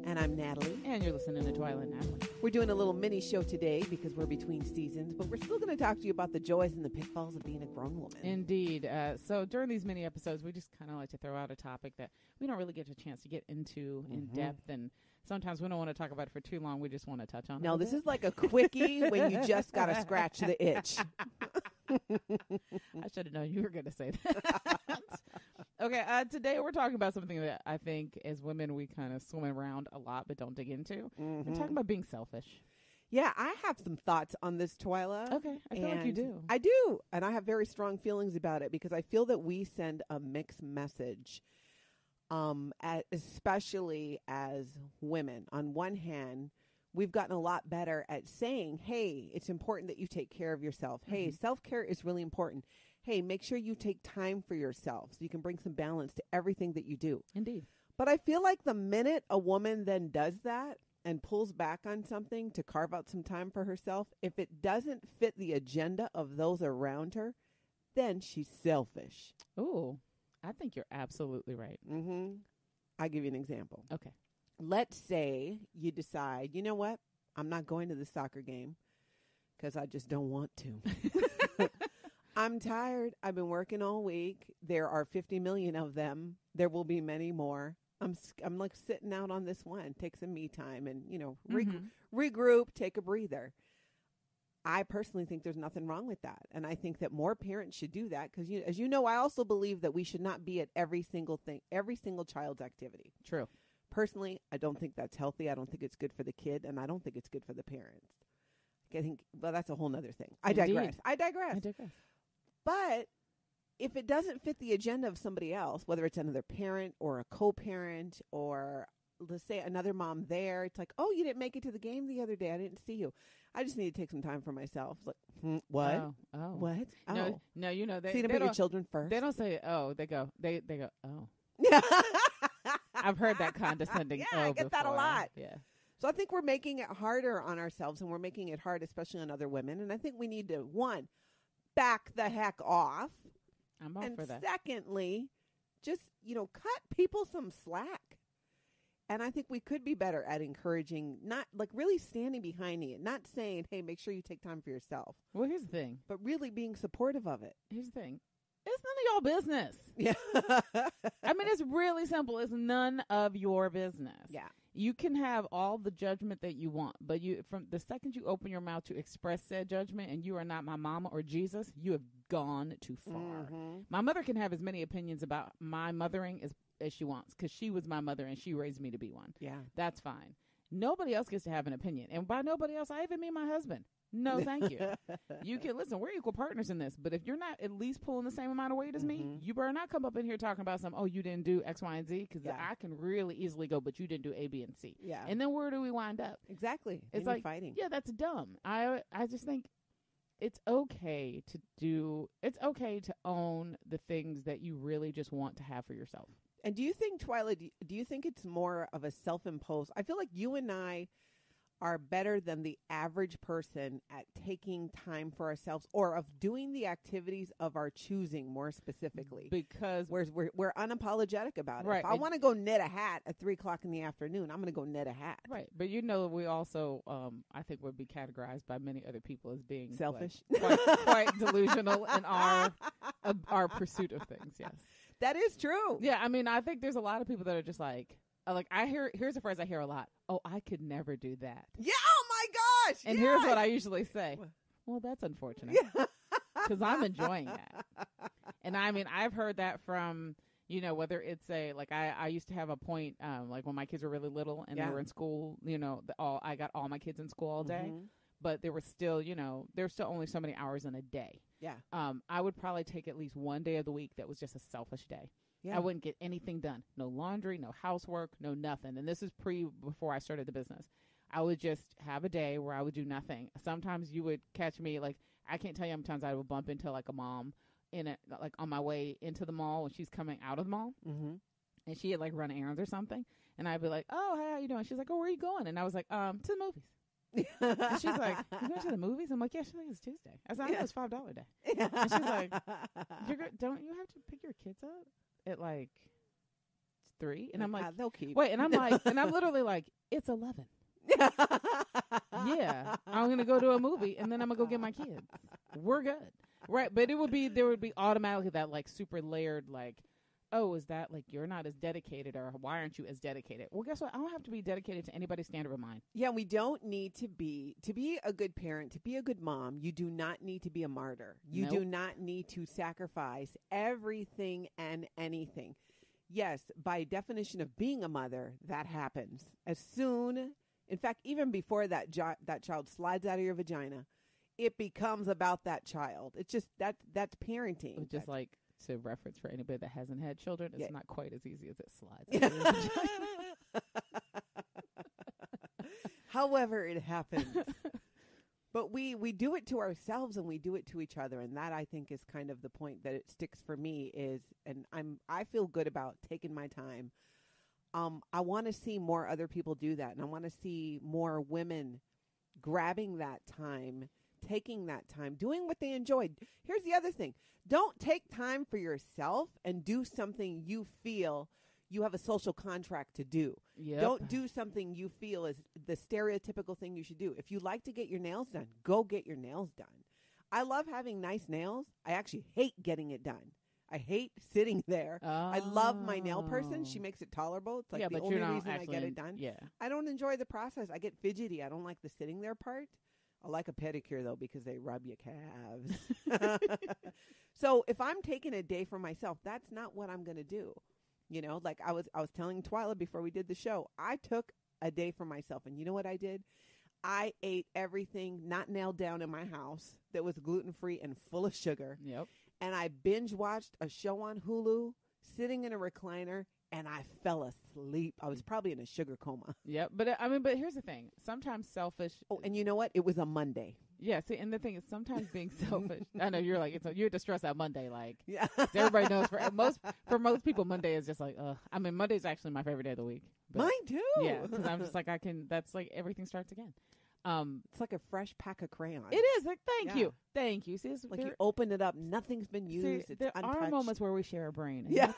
And I'm Natalie. And you're listening to Twila and Natalie. We're doing a little mini show today because we're between seasons, but we're still going to talk to you about the joys and the pitfalls of being a grown woman. Indeed. So during these mini episodes, we just kind of like to throw out a topic that we don't really get a chance to get into in depth, and sometimes we don't want to talk about it for too long. We just want to touch on it. No, this is like a quickie when you just got to scratch the itch. I should have known you were going to say that. Okay, today we're talking about something that I think as women we kind of swim around a lot but don't dig into. We're talking about being selfish. Yeah, I have some thoughts on this, Twila. Okay, I feel like you do. I do, and I have very strong feelings about it because I feel that we send a mixed message, especially as women. On one hand, we've gotten a lot better at saying, hey, it's important that you take care of yourself. Hey, self-care is really important. Hey, make sure you take time for yourself so you can bring some balance to everything that you do. Indeed. But I feel like the minute a woman then does that and pulls back on something to carve out some time for herself, if it doesn't fit the agenda of those around her, then she's selfish. Oh, I think you're absolutely right. I'll give you an example. Okay. Let's say you decide, you know what? I'm not going to the soccer game because I just don't want to. I'm tired. I've been working all week. There are 50 million of them. There will be many more. I'm like sitting out on this one. Take some me time and, regroup, take a breather. I personally think there's nothing wrong with that. And I think that more parents should do that because, as you know, I also believe that we should not be at every single child's activity. True. Personally, I don't think that's healthy. I don't think it's good for the kid, and I don't think it's good for the parents. I think, well, that's a whole nother thing. I digress. But if it doesn't fit the agenda of somebody else, whether it's another parent or a co-parent or let's say another mom there, it's like, oh, you didn't make it to the game the other day. I didn't see you. I just need to take some time for myself. It's like, what? Oh. What? No, they see to put your children first. They don't say, oh, they go, oh. I've heard that condescending. Yeah, I get that a lot. Yeah. So I think we're making it harder on ourselves, and we're making it hard, especially on other women. And I think we need to, one, back the heck off. I'm all for that. Secondly, just, cut people some slack. And I think we could be better at encouraging, not like really standing behind it, not saying, hey, make sure you take time for yourself. Well, here's the thing. But really being supportive of it. Here's the thing. It's none of y'all business. Yeah. I mean, it's really simple. It's none of your business. Yeah. You can have all the judgment that you want, but from the second you open your mouth to express said judgment and you are not my mama or Jesus, you have gone too far. My mother can have as many opinions about my mothering as she wants because she was my mother and she raised me to be one. Yeah. That's fine. Nobody else gets to have an opinion. And by nobody else, I even mean my husband. No, thank you. You can listen. We're equal partners in this, but if you're not at least pulling the same amount of weight as me, you better not come up in here talking about you didn't do X, Y, and Z, because I can really easily go, but you didn't do A, B, and C. Yeah. And then where do we wind up? Exactly. It's like fighting. Yeah, that's dumb. I just think it's okay to own the things that you really just want to have for yourself. And do you think, Twila, do you think it's more of a self-imposed? I feel like you and I are better than the average person at taking time for ourselves or of doing the activities of our choosing more specifically. Because we're unapologetic about it. Right. If I want to go knit a hat at 3:00 in the afternoon, I'm going to go knit a hat. Right. But we also, I think would be categorized by many other people as being selfish, quite delusional in our pursuit of things. Yes. That is true. Yeah. I mean, I think there's a lot of people that are just like here's a phrase I hear a lot. Oh, I could never do that. Yeah. Oh my gosh. And here's what I usually say. Well, that's unfortunate because I'm enjoying that. And I mean, I've heard that from, whether it's I used to have a point, like when my kids were really little and they were in school, I got all my kids in school all day, but there were still, there's still only so many hours in a day. Yeah. I would probably take at least one day of the week that was just a selfish day. Yeah. I wouldn't get anything done. No laundry, no housework, no nothing. And this is before I started the business. I would just have a day where I would do nothing. Sometimes you would catch me, I can't tell you how many times I would bump into a mom on my way into the mall when she's coming out of the mall. And she had run errands or something. And I'd be like, oh, hey, how you doing? She's like, oh, where are you going? And I was like, to the movies. And she's like, you going to the movies? I'm like, yeah, she's like, it's Tuesday. I said, I know it's $5 a day. And she's like, don't you have to pick your kids up at 3. And I'm like, they'll keep. Wait, and I'm like, and I'm literally like, it's 11. Yeah, I'm going to go to a movie and then I'm going to go get my kids. We're good. Right. But there would be automatically that like super layered, like, oh, is that like you're not as dedicated, or why aren't you as dedicated? Well, guess what? I don't have to be dedicated to anybody's standard of mine. Yeah, we don't need to be a good parent, to be a good mom. You do not need to be a martyr. You do not need to sacrifice everything and anything. Yes, by definition of being a mother, that happens. As soon, in fact, even before that child slides out of your vagina, it becomes about that child. It's just that's parenting. It's just like, to reference for anybody that hasn't had children, it's not quite as easy as it slides. However, it happens. But we do it to ourselves and we do it to each other. And that, I think, is kind of the point that it sticks for me is, and I feel good about taking my time. I want to see more other people do that. And I want to see more women grabbing that time, taking that time, doing what they enjoy. Here's the other thing. Don't take time for yourself and do something you feel you have a social contract to do. Yep. Don't do something you feel is the stereotypical thing you should do. If you like to get your nails done, go get your nails done. I love having nice nails. I actually hate getting it done. I hate sitting there. Oh. I love my nail person. She makes it tolerable. It's like the only reason I get it done. Yeah. I don't enjoy the process. I get fidgety. I don't like the sitting there part. I like a pedicure, though, because they rub your calves. So if I'm taking a day for myself, that's not what I'm going to do. You know, like I was telling Twila before we did the show, I took a day for myself. And you know what I did? I ate everything not nailed down in my house that was gluten-free and full of sugar. Yep. And I binge watched a show on Hulu, sitting in a recliner, and I fell asleep. I was probably in a sugar coma. Yep. But here's the thing. Sometimes selfish. Oh, and you know what? It was a Monday. Yeah. See, and the thing is, sometimes being selfish. I know you're like, you're distressed out Monday. Like, yeah. Everybody knows for most people, Monday is just like, I mean, Monday's actually my favorite day of the week. Mine too. Yeah. Because I'm just like, that's like everything starts again. It's like a fresh pack of crayons. It is. Like, thank you. See, it's like you open it up, nothing's been used. See, it's there untouched. are moments where we share a brain. Yeah.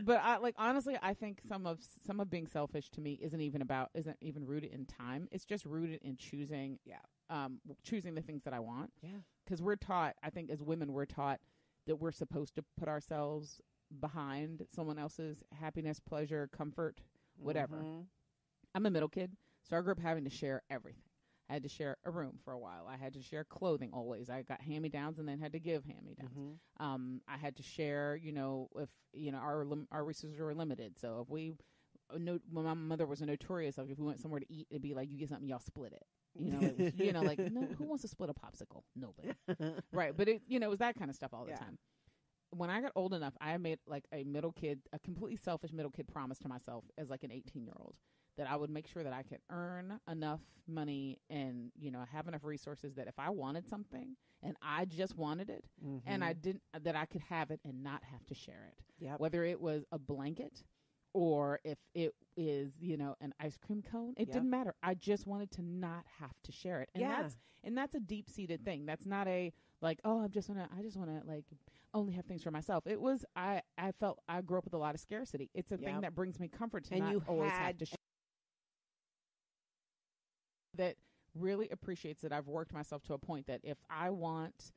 But honestly, I think some of being selfish to me isn't even rooted in time. It's just rooted in choosing the things that I want. Yeah. Because we're taught, I think as women, we're taught that we're supposed to put ourselves behind someone else's happiness, pleasure, comfort, whatever. Mm-hmm. I'm a middle kid, so I grew up having to share everything. I had to share a room for a while. I had to share clothing always. I got hand-me-downs and then had to give hand-me-downs. Mm-hmm. I had to share, if our resources were limited. So when my mother was notorious, like if we went somewhere to eat, it'd be like, you get something, y'all split it. Like no, who wants to split a popsicle? Nobody. Right. But it was that kind of stuff all the time. When I got old enough, I made like a completely selfish middle kid promise to myself as like an 18-year-old. That I would make sure that I could earn enough money and, have enough resources that if I wanted something and I just wanted it and I didn't, that I could have it and not have to share it. Yep. Whether it was a blanket or if it is, an ice cream cone, it didn't matter. I just wanted to not have to share it. And that's a deep seated thing. That's not a like, oh, I just want to like only have things for myself. It was, I felt I grew up with a lot of scarcity. It's a thing that brings me comfort to not always have to share. That really appreciates that I've worked myself to a point that if I want,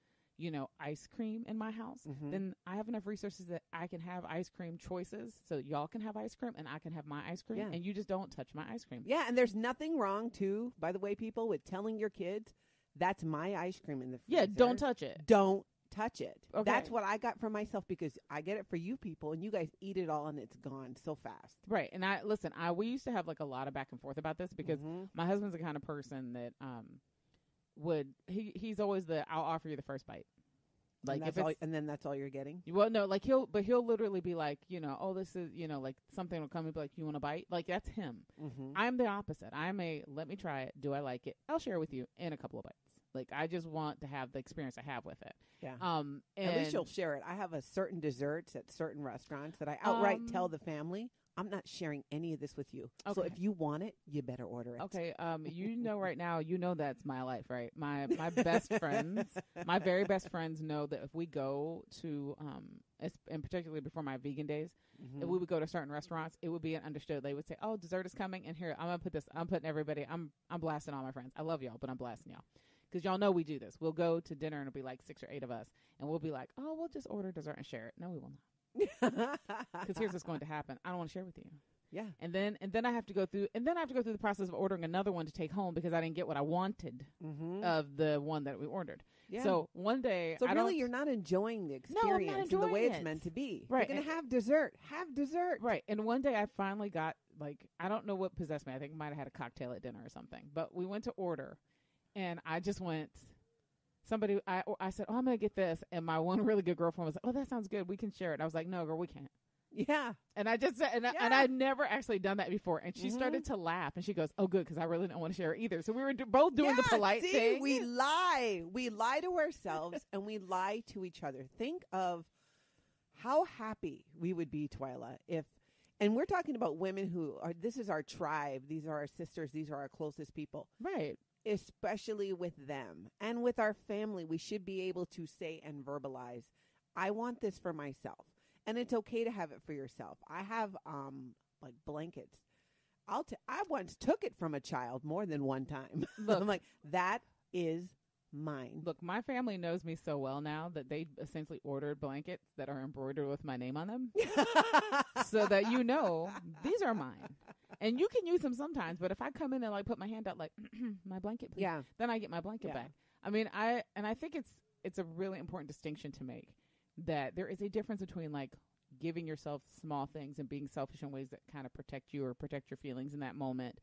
ice cream in my house, then I have enough resources that I can have ice cream choices so y'all can have ice cream and I can have my ice cream and you just don't touch my ice cream. Yeah, and there's nothing wrong too, by the way, people, with telling your kids, that's my ice cream in the freezer. Yeah, don't touch it. Don't touch it. Okay. That's what I got for myself because I get it for you people and you guys eat it all and it's gone so fast. Right. And we used to have like a lot of back and forth about this because my husband's the kind of person that he's always I'll offer you the first bite. Like and then that's all you're getting? Well, no, like he'll literally be like, oh, this is, like something will come and be like, you want a bite? Like that's him. I'm the opposite. Let me try it. Do I like it? I'll share with you in a couple of bites. Like I just want to have the experience I have with it. Yeah. And at least you'll share it. I have a certain desserts at certain restaurants that I outright tell the family, I'm not sharing any of this with you. Okay. So if you want it, you better order it. Okay. Right now, that's my life, right? My best friends, my very best friends know that if we go to, and particularly before my vegan days, if we would go to certain restaurants, it would be understood. They would say, "Oh, dessert is coming, and here I'm gonna put this. I'm putting everybody. I'm blasting all my friends. I love y'all, but I'm blasting y'all because y'all know we do this. We'll go to dinner and it'll be like 6 or 8 of us, and we'll be like, oh, we'll just order dessert and share it. No, we will not, because here's what's going to happen. I don't want to share with you. Yeah. And then I have to go through the process of ordering another one to take home because I didn't get what I wanted of the one that we ordered. Yeah. So one day, you're not enjoying the experience in the way it's meant to be. Right. You're going to have dessert. Have dessert. Right. And one day I finally got, like, I don't know what possessed me. I think I might have had a cocktail at dinner or something. But we went to order, and I just went, I said, oh, I'm going to get this. And my one really good girlfriend was like, oh, that sounds good. We can share it. And I was like, no, girl, we can't. Yeah. And I just said, and I'd never actually done that before. And she started to laugh, and she goes, oh, good, because I really don't want to share it either. So we were both doing the polite thing. We lie. We lie to ourselves, and we lie to each other. Think of how happy we would be, Twila, and we're talking about women this is our tribe. These are our sisters. These are our closest people. Right. Especially with them and with our family, we should be able to say and verbalize, I want this for myself. And it's okay to have it for yourself. I have like blankets. I once took it from a child more than one time. Look, I'm like, that is mine. Look, my family knows me so well now that they essentially ordered blankets that are embroidered with my name on them, so that these are mine. And you can use them sometimes, but if I come in and like put my hand out like my blanket, please, then I get my blanket back. I mean, I think it's a really important distinction to make, that there is a difference between like giving yourself small things and being selfish in ways that kind of protect you or protect your feelings in that moment,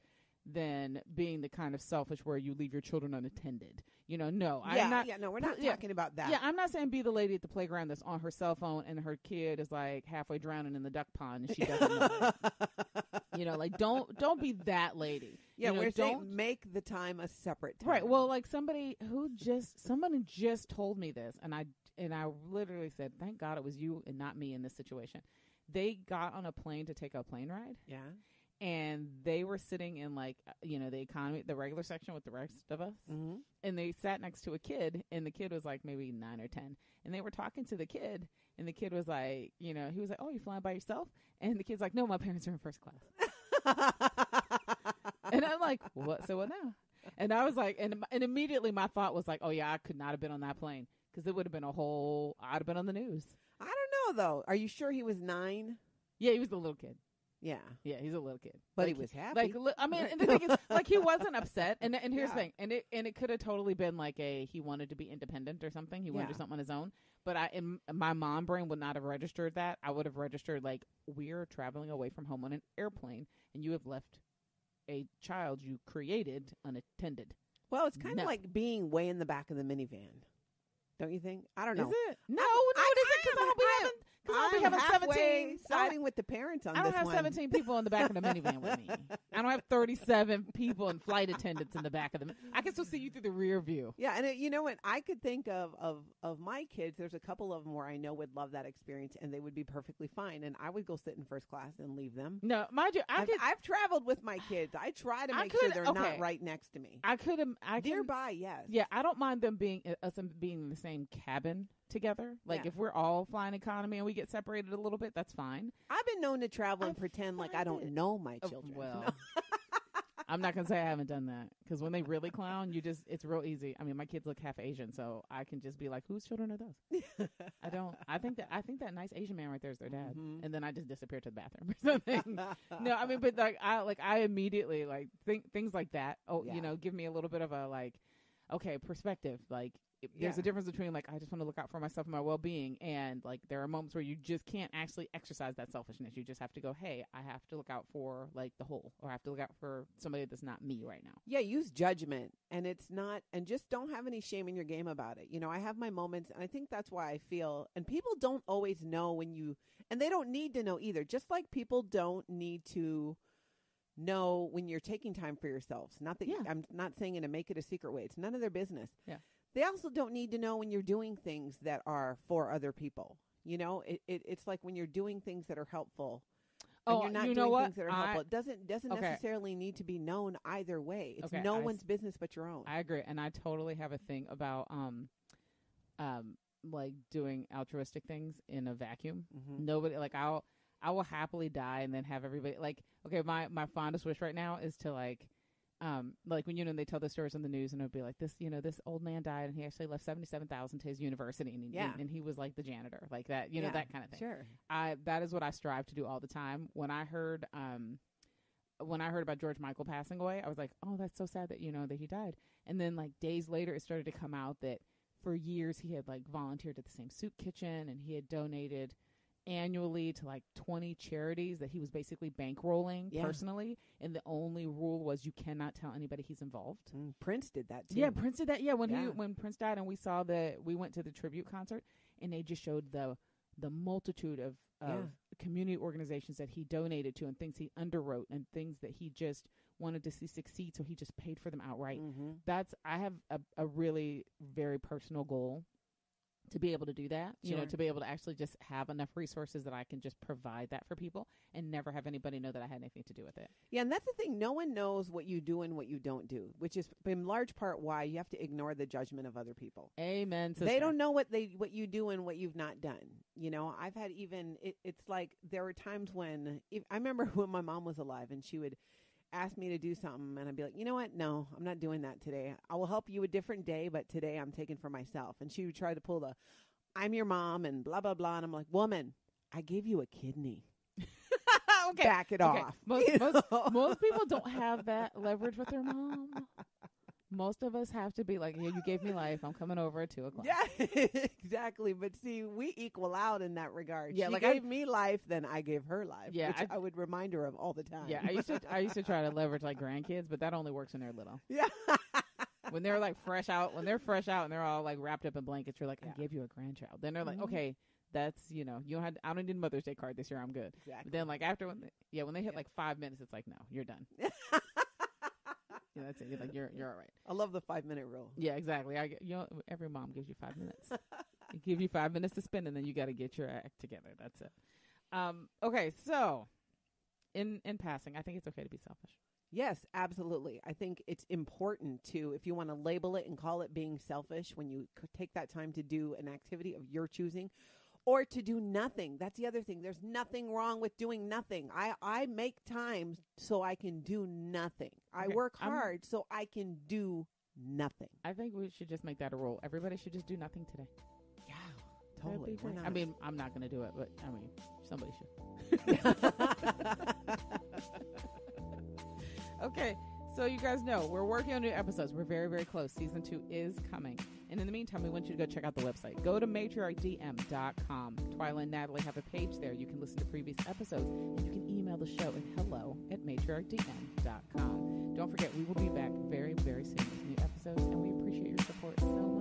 than being the kind of selfish where you leave your children unattended. We're not talking about that. Yeah, I'm not saying be the lady at the playground that's on her cell phone and her kid is like halfway drowning in the duck pond and she doesn't know it. Like don't be that lady. Yeah, we're saying make the time a separate time. Right. Well, like someone just told me this, and I literally said, thank God it was you and not me in this situation. They got on a plane to take a plane ride. Yeah. And they were sitting in like, the economy, the regular section with the rest of us. Mm-hmm. And they sat next to a kid, and the kid was like maybe 9 or 10. And they were talking to the kid, and the kid was like, he was like, oh, you flying by yourself? And the kid's like, no, my parents are in first class. And I'm like, what? So what now? And I was like, and immediately my thought was like, oh yeah, I could not have been on that plane, because it would have been I'd have been on the news. I don't know though. Are you sure he was 9? Yeah, he was a little kid. Yeah. Yeah, he's a little kid. But he was happy. And the thing is, like, he wasn't upset. And here's the thing. And it could have totally been like he wanted to be independent or something. He wanted to do something on his own. But in my mom brain would not have registered that. I would have registered, like, we're traveling away from home on an airplane, and you have left a child you created unattended. Well, it's kind of like being way in the back of the minivan. Don't you think? I don't know. Is it? No, it isn't, because I'll be having 17. Siding with the parents on this one. I don't have 17 people in the back of the minivan with me. I don't have 37 people and flight attendants in the back of the. I can still see you through the rear view. Yeah, and you know what? I could think of my kids. There's a couple of them where I know would love that experience, and they would be perfcly fine. And I would go sit in first class and leave them. No, mind you, I've traveled with my kids. I try to make sure they're not right next to me. I could nearby, yes. Yeah, I don't mind them being in the same cabin together. Like, if we're all flying economy and we get separated a little bit, that's fine. I've been known to travel and pretend like I don't know my children. Well, I'm not going to say I haven't done that, because when they really clown, it's real easy. I mean, my kids look half Asian, so I can just be like, whose children are those? I think that nice Asian man right there is their dad. Mm-hmm. And then I just disappear to the bathroom or something. No, I mean, but I immediately think things like that. Oh, give me a little bit of a perspective. Like, there's a difference between like, I just want to look out for myself and my well-being, and like there are moments where you just can't actually exercise that selfishness. You just have to go, hey, I have to look out for like the whole, or I have to look out for somebody that's not me right now. Yeah, use judgment, and just don't have any shame in your game about it. I have my moments, and I think that's why I feel, and people don't always know and they don't need to know either. Just like people don't need to know when you're taking time for yourselves. Not that I'm not saying to make it a secret way. It's none of their business. Yeah. They also don't need to know when you're doing things that are for other people. It's like when you're doing things that are helpful, and you're not doing things that are helpful. It doesn't necessarily need to be known either way. It's no one's business but your own. I agree, and I totally have a thing about like doing altruistic things in a vacuum. Mm-hmm. Nobody, like, I will happily die and then have everybody, like, okay, my fondest wish right now is to, like when, you know, they tell the stories on the news and it'll be like this, you know, this old man died and he actually left $77,000 to his university and he was like the janitor, like that, you know, that kind of thing. Sure. That is what I strive to do all the time. When I heard about George Michael passing away, I was like, oh, that's so sad that, you know, that he died. And then like days later, it started to come out that for years he had like volunteered at the same soup kitchen and he had donated annually to like 20 charities that he was basically bankrolling personally. And the only rule was you cannot tell anybody he's involved. Prince did that too. Yeah, Prince did that. Yeah, when Prince died and we went to the tribute concert and they just showed the multitude of community organizations that he donated to and things he underwrote and things that he just wanted to see succeed, so he just paid for them outright. I have a really very personal goal to be able to do that, you know, to be able to actually just have enough resources that I can just provide that for people and never have anybody know that I had anything to do with it. Yeah, and that's the thing. No one knows what you do and what you don't do, which is in large part why you have to ignore the judgment of other people. Amen, sister. They don't know what you do and what you've not done. You know, I've had it's like there were times when I remember when my mom was alive and she would ask me to do something and I'd be like, you know what? No, I'm not doing that today. I will help you a different day, but today I'm taking for myself. And she would try to pull the, I'm your mom and blah, blah, blah. And I'm like, woman, I gave you a kidney. Okay. Back it off. Most people don't have that leverage with their mom. Most of us have to be like, yeah, you gave me life. I'm coming over at 2:00. Yeah, exactly. But see, we equal out in that regard. Yeah, she like gave me life, then I gave her life. Yeah, which I would remind her of all the time. Yeah, I used to try to leverage like grandkids, but that only works when they're little. Yeah. When they're like fresh out and they're all like wrapped up in blankets, you're like, I gave you a grandchild. Then they're like, okay, that's, you know, I don't need a Mother's Day card this year. I'm good. Exactly. But then like after when they hit like 5 minutes, it's like, no, you're done. Yeah, that's it. You're like, you're all right. I love the 5-minute rule. Yeah, exactly. Every mom gives you 5 minutes. They give you 5 minutes to spend, and then you got to get your act together. That's it. Okay, so in passing, I think it's okay to be selfish. Yes, absolutely. I think it's important to, if you want to label it and call it being selfish, when you take that time to do an activity of your choosing, or to do nothing. That's the other thing. There's nothing wrong with doing nothing. I make time so I can do nothing. Okay. I work hard so I can do nothing. I think we should just make that a rule. Everybody should just do nothing today. Yeah, totally. I mean, I'm not going to do it, but I mean, somebody should. Okay. So you guys know we're working on new episodes. We're very, very close. Season 2 is coming. And in the meantime, we want you to go check out the website. Go to matriarchdm.com. Twila and Natalie have a page there. You can listen to previous episodes. And you can email the show at hello@matriarchdm.com. Don't forget, we will be back very, very soon with new episodes. And we appreciate your support so much.